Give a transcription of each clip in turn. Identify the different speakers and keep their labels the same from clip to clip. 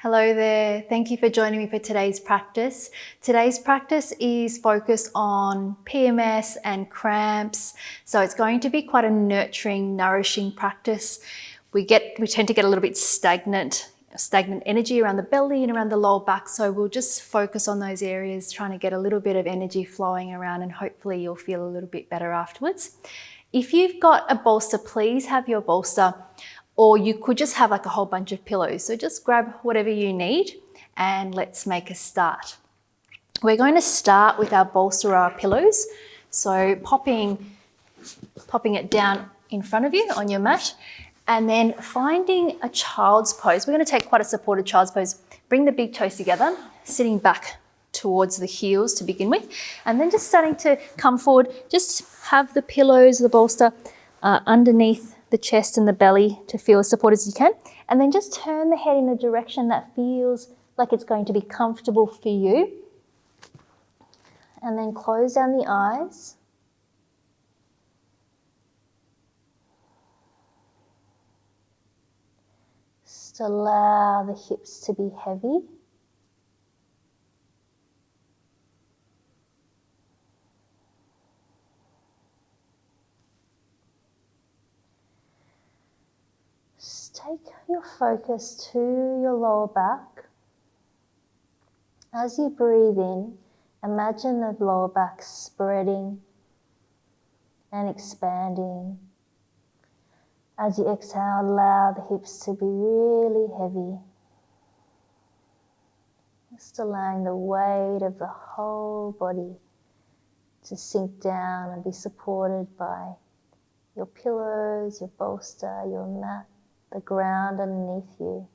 Speaker 1: Hello there. Thank you for joining me for today's practice. Today's practice is focused on PMS and cramps. So it's going to be quite a nurturing, nourishing practice. We tend to get a little bit stagnant energy around the belly and around the lower back. So we'll just focus on those areas, trying to get a little bit of energy flowing around, and hopefully you'll feel a little bit better afterwards. If you've got a bolster, please have your bolster, or you could just have like a whole bunch of pillows. So just grab whatever you need and let's make a start. We're going to start with our bolster or our pillows. So popping it down in front of you on your mat, and then finding a child's pose. We're going to take quite a supported child's pose. Bring the big toes together, sitting back towards the heels to begin with, and then just starting to come forward. Just have the pillows, the bolster underneath the chest and the belly to feel as supported as you can, and then just turn the head in a direction that feels like it's going to be comfortable for you, and then close down the eyes. Just allow the hips to be heavy. Take your focus to your lower back. As you breathe in, imagine the lower back spreading and expanding. As you exhale, allow the hips to be really heavy. Just allowing the weight of the whole body to sink down and be supported by your pillows, your bolster, your mat, the ground underneath you.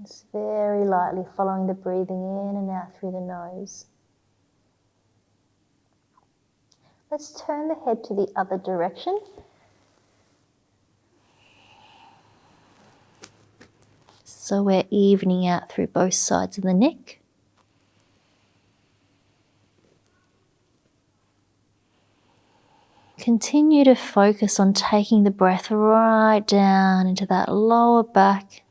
Speaker 1: Just very lightly following the breathing in and out through the nose. Let's turn the head to the other direction. So we're evening out through both sides of the neck. Continue to focus on taking the breath right down into that lower back,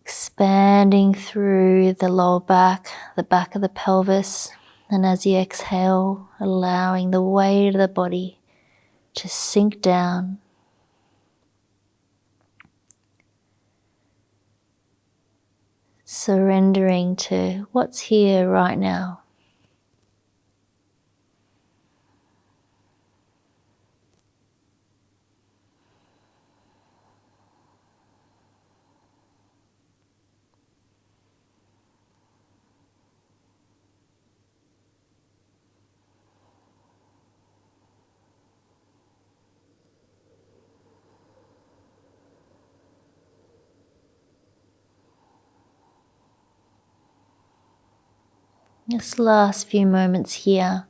Speaker 1: expanding through the lower back, the back of the pelvis, and as you exhale, allowing the weight of the body to sink down. Surrendering to what's here right now. This last few moments here.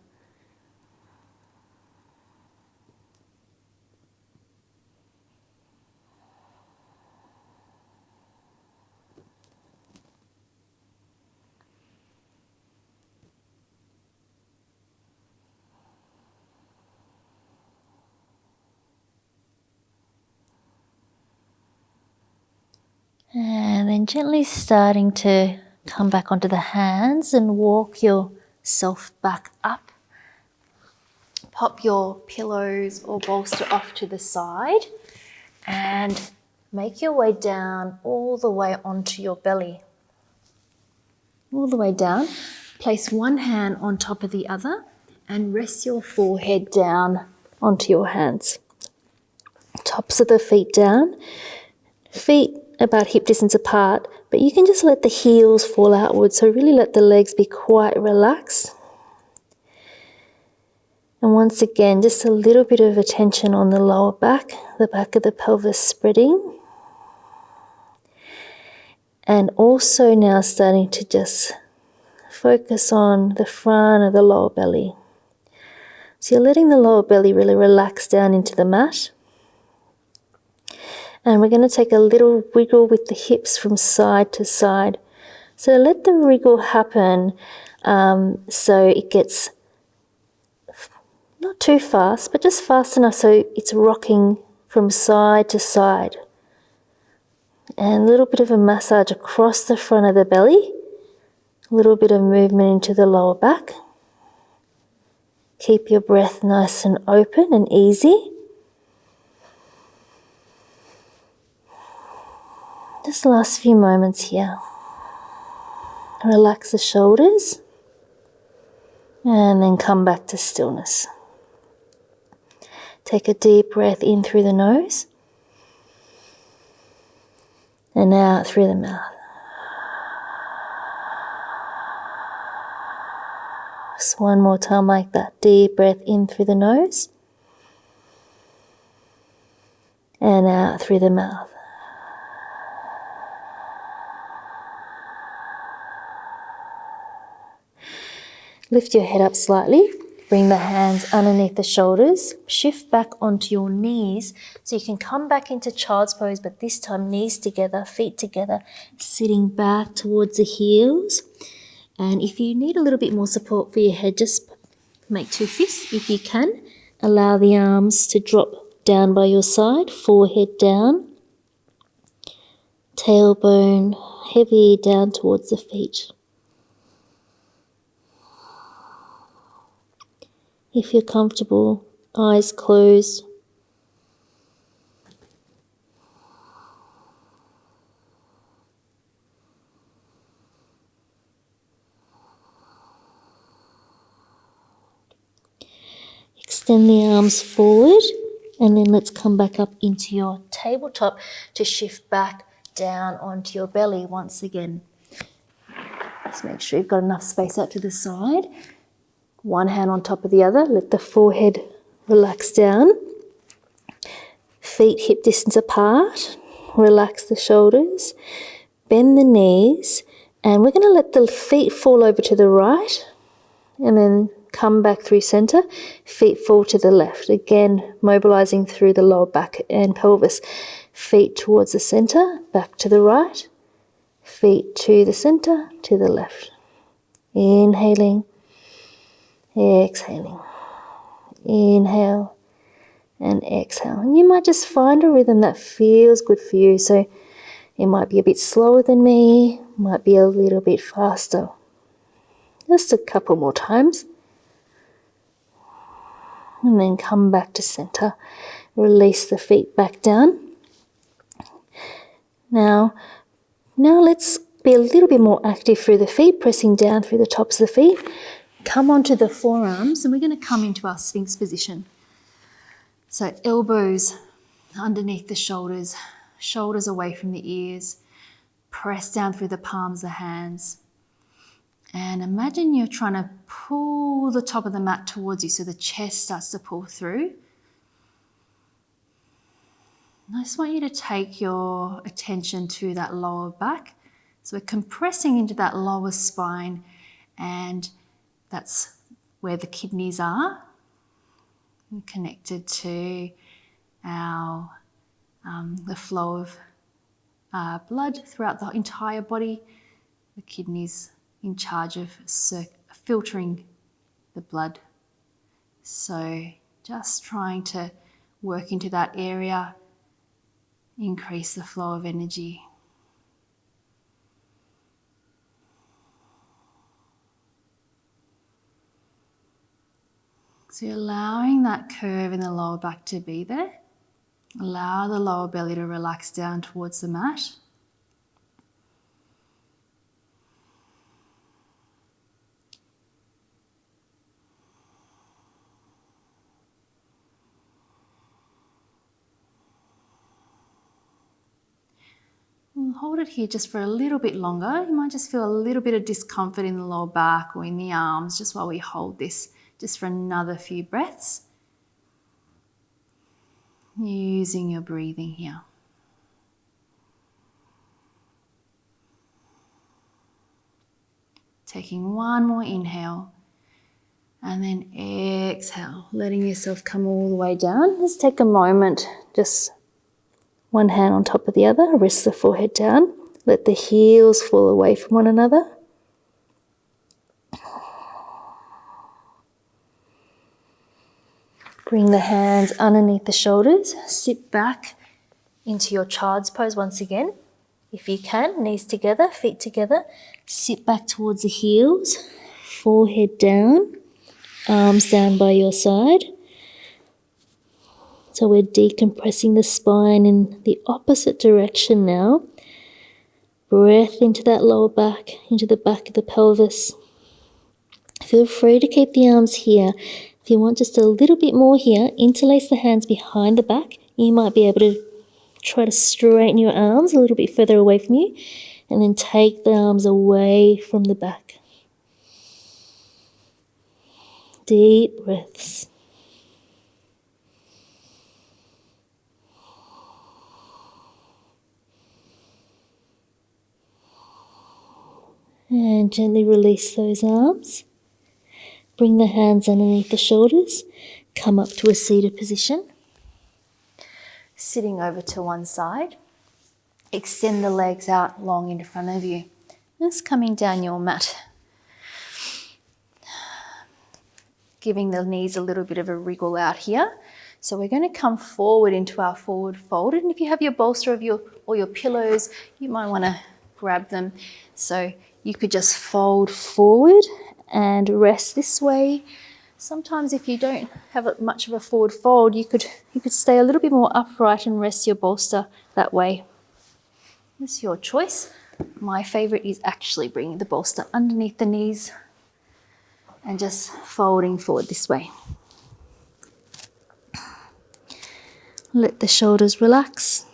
Speaker 1: And then gently starting to come back onto the hands and walk yourself back up. Pop your pillows or bolster off to the side and make your way down all the way onto your belly. All the way down. Place one hand on top of the other and rest your forehead down onto your hands. Tops of the feet down. Feet about hip distance apart, but you can just let the heels fall outwards, so really let the legs be quite relaxed. And once again, just a little bit of attention on the lower back, the back of the pelvis spreading. And also now starting to just focus on the front of the lower belly. So you're letting the lower belly really relax down into the mat. And we're going to take a little wiggle with the hips from side to side.
Speaker 2: So let the wriggle happen so it gets not too fast, but just fast enough so it's rocking from side to side. And a little bit of a massage across the front of the belly, a little bit of movement into the lower back. Keep your breath nice and open and easy. Just the last few moments here. Relax the shoulders and then come back to stillness. Take a deep breath in through the nose and out through the mouth. Just one more time like that. Deep breath in through the nose and out through the mouth. Lift your head up slightly. Bring the hands underneath the shoulders. Shift back onto your knees so you can come back into child's pose, but this time knees together, feet together, sitting back towards the heels. And if you need a little bit more support for your head, just make two fists if you can. Allow the arms to drop down by your side, forehead down, tailbone heavy down towards the feet. If you're comfortable, eyes closed. Extend the arms forward and then let's come back up into your tabletop to shift back down onto your belly once again. Just make sure you've got enough space out to the side. One hand on top of the other, let the forehead relax down. Feet hip distance apart, relax the shoulders, bend the knees, and we're going to let the feet fall over to the right and then come back through center, feet fall to the left. Again, mobilizing through the lower back and pelvis. Feet towards the center, back to the right, feet to the center, to the left. Inhaling. Exhaling. Inhale and exhale. And you might just find a rhythm that feels good for you. So it might be a bit slower than me, might be a little bit faster. Just a couple more times. And then come back to center. Release the feet back down. Now let's be a little bit more active through the feet, pressing down through the tops of the feet. Come onto the forearms and we're going to come into our Sphinx position. So elbows underneath the shoulders, shoulders away from the ears. Press down through the palms of the hands. And imagine you're trying to pull the top of the mat towards you so the chest starts to pull through. And I just want you to take your attention to that lower back. So we're compressing into that lower spine, and that's where the kidneys are, connected to our the flow of blood throughout the entire body. The kidneys in charge of filtering the blood. So just trying to work into that area, increase the flow of energy. So you're allowing that curve in the lower back to be there. Allow the lower belly to relax down towards the mat. And hold it here just for a little bit longer. You might just feel a little bit of discomfort in the lower back or in the arms just while we hold this just for another few breaths. Using your breathing here. Taking one more inhale and then exhale, letting yourself come all the way down. Let's take a moment, just one hand on top of the other, rest the forehead down, Let the heels fall away from one another. Bring the hands underneath the shoulders. Sit back into your child's pose once again. If you can, knees together, feet together. Sit back towards the heels. Forehead down. Arms down by your side. So we're decompressing the spine in the opposite direction now. Breath into that lower back, into the back of the pelvis. Feel free to keep the arms here. If you want just a little bit more here, interlace the hands behind the back. You might be able to try to straighten your arms a little bit further away from you, and then take the arms away from the back. Deep breaths. And gently release those arms. Bring the hands underneath the shoulders. Come up to a seated position. Sitting over to one side. Extend the legs out long in front of you. Just coming down your mat. Giving the knees a little bit of a wriggle out here. So we're going to come forward into our forward fold. And if you have your bolster or your pillows, you might want to grab them. So you could just fold forward and rest this way. Sometimes if you don't have much of a forward fold, you could stay a little bit more upright and rest your bolster that way. It's your choice. My favorite is actually bringing the bolster underneath the knees and just folding forward this way. Let the shoulders relax.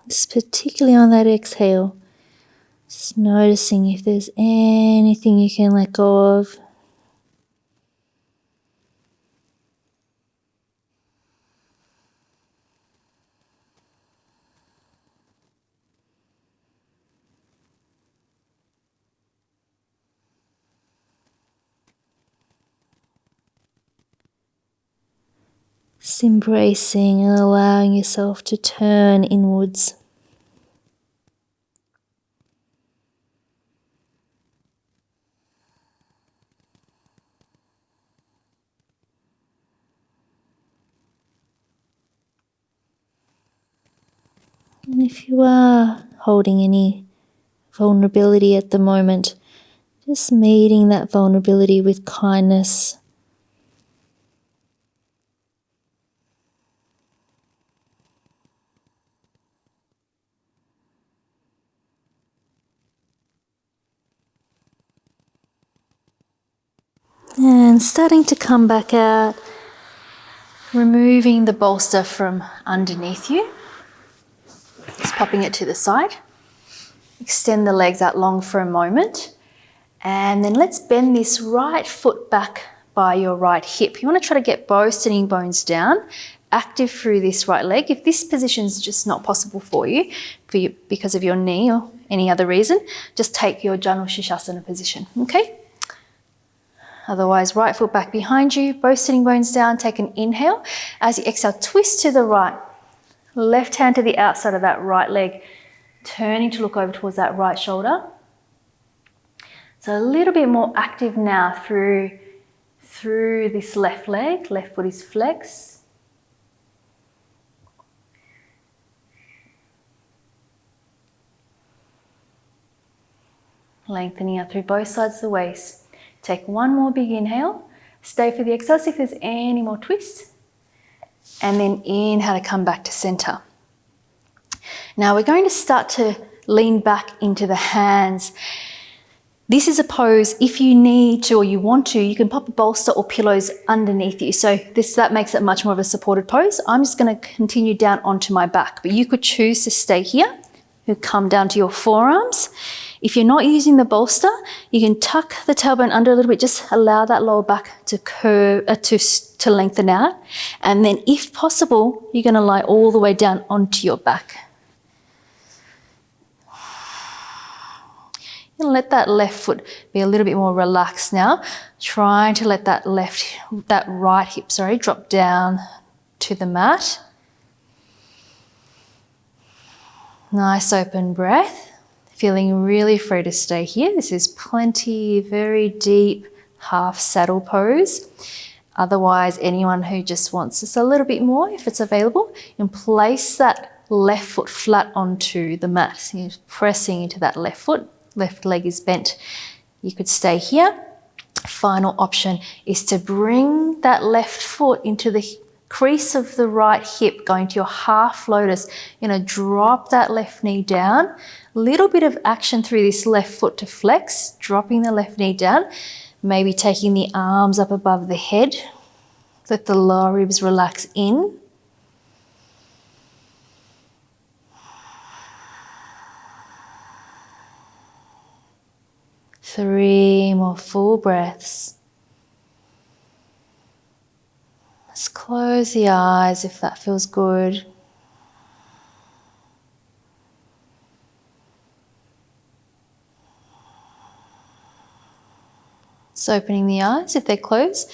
Speaker 2: Just particularly on that exhale, just noticing if there's anything you can let go of. Just embracing and allowing yourself to turn inwards. And if you are holding any vulnerability at the moment, just meeting that vulnerability with kindness. And starting to come back out, removing the bolster from underneath you. Just popping it to the side. Extend the legs out long for a moment. And then let's bend this right foot back by your right hip. You want to try to get both sitting bones down, active through this right leg. If this position is just not possible for you because of your knee or any other reason, just take your Janu Shirshasana position, okay? Otherwise, right foot back behind you, both sitting bones down, take an inhale. As you exhale, twist to the right. Left hand to the outside of that right leg, turning to look over towards that right shoulder. So a little bit more active now through this left leg. Left foot is flexed. Lengthening out through both sides of the waist. Take one more big inhale. Stay for the exhale, see if there's any more twists. And then inhale to come back to center. Now we're going to start to lean back into the hands. This is a pose, if you need to or you want to, you can pop a bolster or pillows underneath you. So that makes it much more of a supported pose. I'm just going to continue down onto my back, but you could choose to stay here. You come down to your forearms. If you're not using the bolster, you can tuck the tailbone under a little bit, just allow that lower back to curve, to lengthen out. And then if possible, you're gonna lie all the way down onto your back. And let that left foot be a little bit more relaxed now. Trying to let that right hip, drop down to the mat. Nice open breath. Feeling really free to stay here. This is plenty, very deep half saddle pose. Otherwise, anyone who just wants just a little bit more, if it's available, and place that left foot flat onto the mat. So you're pressing into that left foot. Left leg is bent. You could stay here. Final option is to bring that left foot into the crease of the right hip, going to your half lotus. You're going to drop that left knee down. A little bit of action through this left foot to flex, dropping the left knee down. Maybe taking the arms up above the head. Let the lower ribs relax in. Three more full breaths. Just close the eyes if that feels good. Just opening the eyes if they're closed.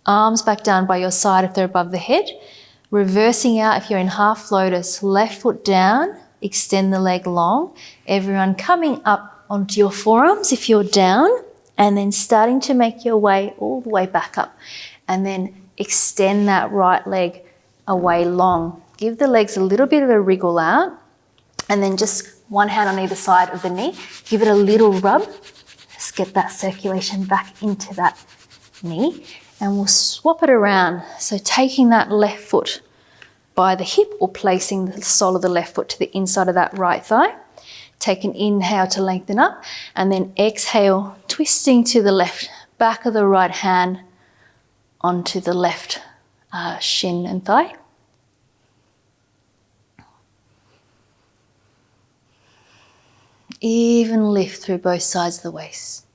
Speaker 2: Arms back down by your side if they're above the head. Reversing out if you're in half lotus. Left foot down, extend the leg long. Everyone coming up onto your forearms if you're down, and then starting to make your way all the way back up. And then extend that right leg away long. Give the legs a little bit of a wriggle out, and then just one hand on either side of the knee. Give it a little rub. Just get that circulation back into that knee, and we'll swap it around. So taking that left foot by the hip, or placing the sole of the left foot to the inside of that right thigh. Take an inhale to lengthen up, and then exhale, twisting to the left, back of the right hand onto the left shin and thigh. Even lift through both sides of the waist.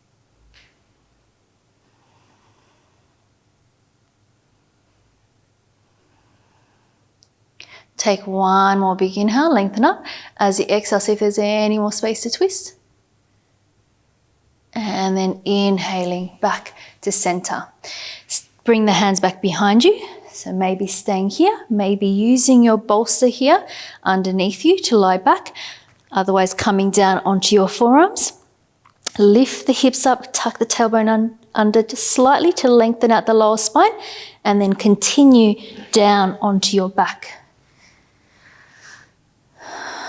Speaker 2: Take one more big inhale, lengthen up. As you exhale, see if there's any more space to twist. And then inhaling back to center. Bring the hands back behind you. So maybe staying here, maybe using your bolster here underneath you to lie back. Otherwise, coming down onto your forearms. Lift the hips up, tuck the tailbone under just slightly to lengthen out the lower spine, and then continue down onto your back.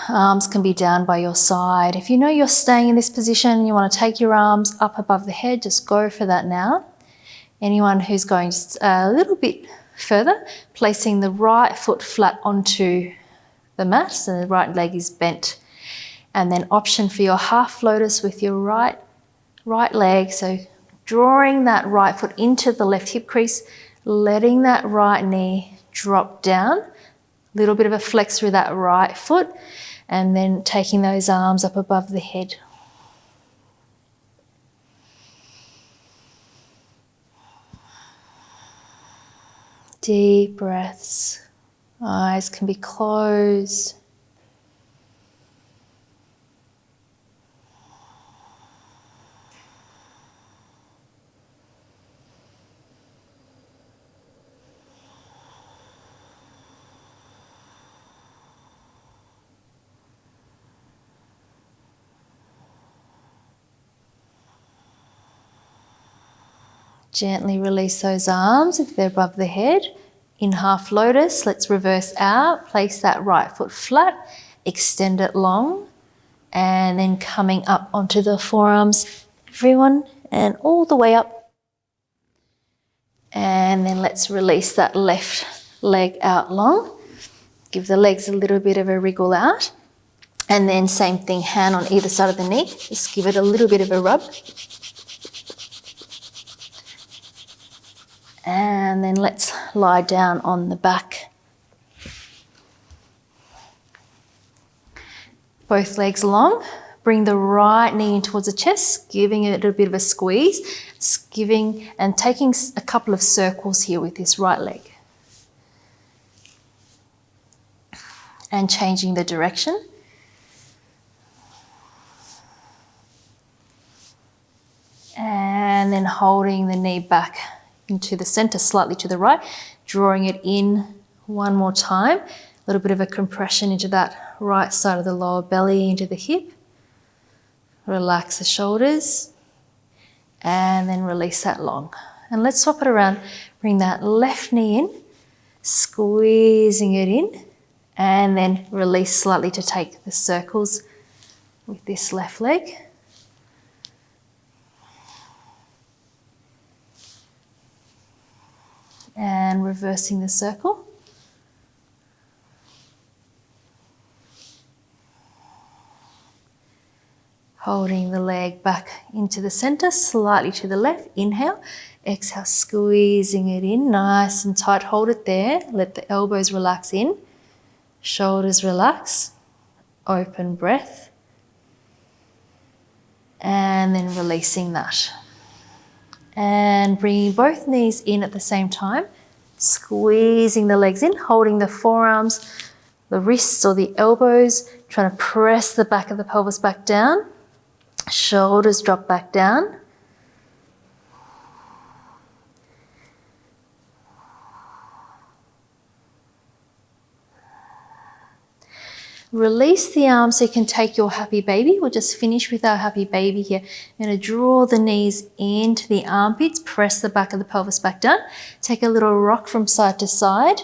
Speaker 2: Arms can be down by your side. If you know you're staying in this position and you want to take your arms up above the head, just go for that now. Anyone who's going just a little bit further, placing the right foot flat onto the mat, so the right leg is bent. And then option for your half lotus with your right leg, so drawing that right foot into the left hip crease, letting that right knee drop down, a little bit of a flex through that right foot, and then taking those arms up above the head. Deep breaths. Eyes can be closed. Gently release those arms if they're above the head. In half lotus, let's reverse out. Place that right foot flat, extend it long, and then coming up onto the forearms, everyone, and all the way up. And then let's release that left leg out long. Give the legs a little bit of a wriggle out. And then same thing, hand on either side of the knee. Just give it a little bit of a rub. And then let's lie down on the back. Both legs long, Bring the right knee in towards the chest, giving it a bit of a squeeze, giving and taking a couple of circles here with this right leg. And changing the direction. And then holding the knee back into the center, slightly to the right, drawing it in one more time. A little bit of a compression into that right side of the lower belly, into the hip. Relax the shoulders and then release that long. And let's swap it around. Bring that left knee in, squeezing it in, and then release slightly to take the circles with this left leg. And reversing the circle. Holding the leg back into the center, slightly to the left. Inhale. Exhale, squeezing it in, nice and tight. Hold it there. Let the elbows relax in. Shoulders relax. Open breath. And then releasing that. And bringing both knees in at the same time. Squeezing the legs in, holding the forearms, the wrists or the elbows, trying to press the back of the pelvis back down. Shoulders drop back down. Release the arms so you can take your happy baby. We'll just finish with our happy baby here. I'm going to draw the knees into the armpits, press the back of the pelvis back down. Take a little rock from side to side.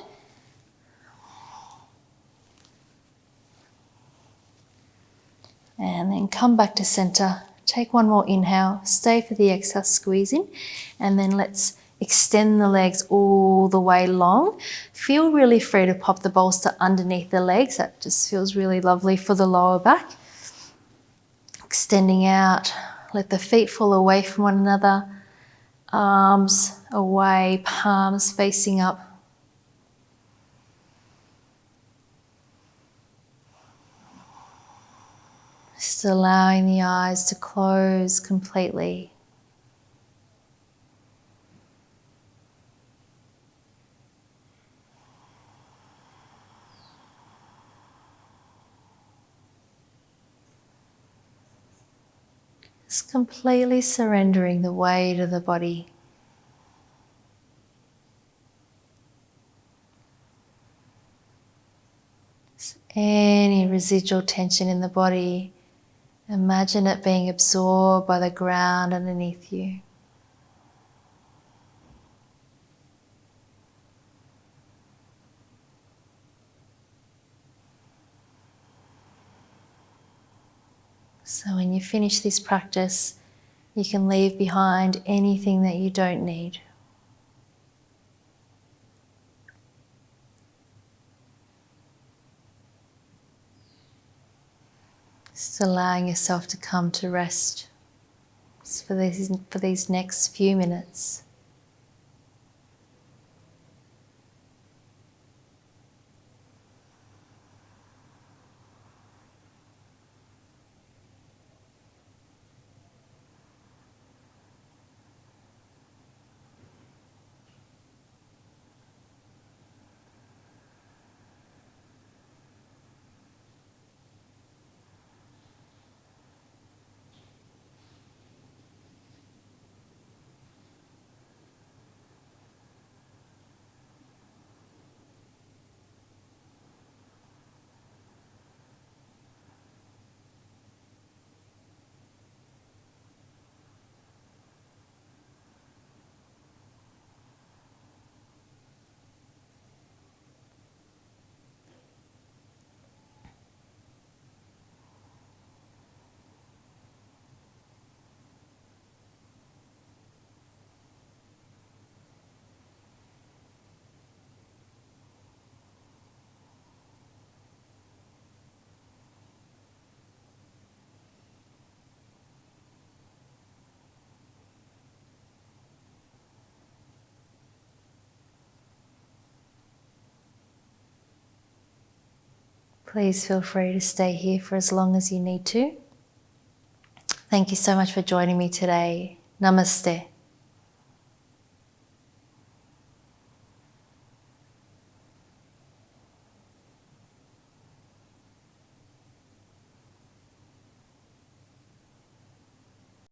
Speaker 2: And then come back to center. Take one more inhale. Stay for the exhale, squeezing. And then let's extend the legs all the way long. Feel really free to pop the bolster underneath the legs. That just feels really lovely for the lower back. Extending out. Let the feet fall away from one another. Arms away, palms facing up. Just allowing the eyes to close completely. Just completely surrendering the weight of the body. Just any residual tension in the body, imagine it being absorbed by the ground underneath you. So when you finish this practice, you can leave behind anything that you don't need. Just allowing yourself to come to rest for these next few minutes. Please feel free to stay here for as long as you need to.
Speaker 1: Thank you so much for joining me today. Namaste.